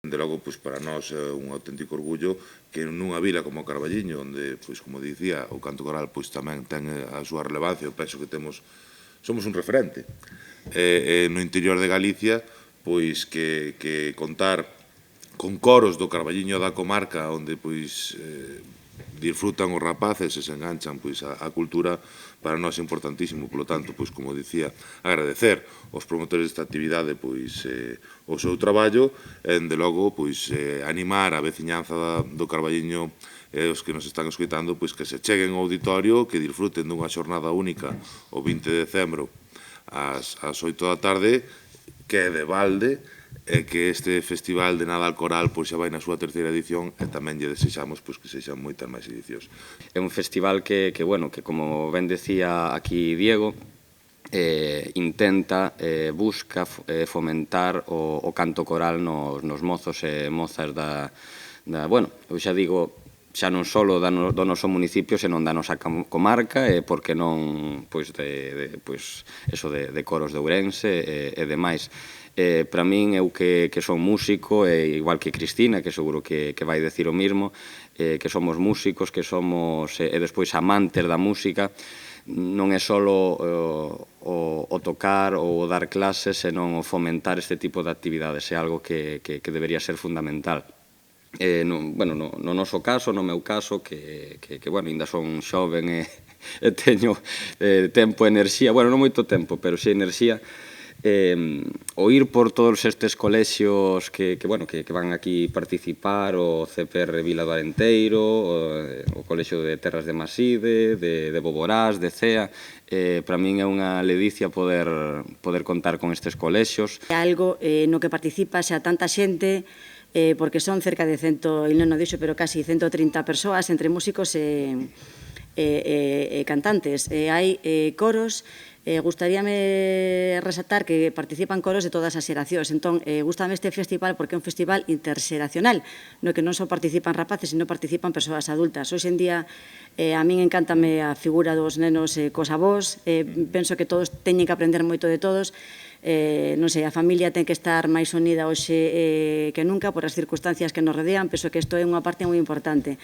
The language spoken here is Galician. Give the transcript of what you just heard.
De logo, pois, para nós é un auténtico orgullo que nunha vila como Carballiño, onde, pois, como dicía, o canto coral pois, tamén ten a súa relevancia, eu penso que somos un referente. No interior de Galicia, pois, que contar con coros do Carballiño da comarca, onde, pois, disfrutan os rapaces e se enganchan pois a cultura, para nós é importantísimo. Polo tanto, pois como dicía, agradecer aos promotores desta actividade pois o seu traballo e, de logo, pois animar a veciñanza do Carballiño e os que nos están escoitando pois que se cheguen ao auditorio, que disfruten dunha xornada única o 20 de decembro ás 8 da tarde, que é de balde, e que este Festival de Nadal Coral pois xa vai na súa terceira edición e tamén lle desexamos pois que sexan moitas máis edicións. É un festival que como ben decía aquí Diego, intenta, busca fomentar o canto coral nos mozos e mozas eu xa digo, xa non só do noso municipio, senón da nosa comarca, e por que non de coros de Ourense e demais. Para min, eu que son músico, igual que Cristina, que seguro que vai decir o mismo, que somos músicos, que somos, e despois amantes da música, non é só o tocar ou o dar clases, senón o fomentar este tipo de actividades, é algo que debería ser fundamental. No noso caso, no meu caso, que ainda son xoven e teño tempo e enerxía, non moito tempo, pero si enerxía, o ir por todos estes colexios que van aquí participar, o CPR Vila do Arenteiro, o Colexio de Terras de Maside, de Boborás, de Cea, para min é unha ledicia poder contar con estes colexios. É algo no que participa xa tanta xente, porque son cerca de non o dixo, pero casi 130 persoas, entre músicos e cantantes. Hai coros. Gustaríame resaltar que participan coros de todas as xeracións. Entón, gustame este festival porque é un festival interxeracional, no que non só participan rapaces, sino participan persoas adultas. Hoxe en día, a min encántame a figura dos nenos cos avós, penso que todos teñen que aprender moito de todos. Non sei, a familia ten que estar máis unida hoxe que nunca por as circunstancias que nos rodean. Penso que isto é unha parte moi importante.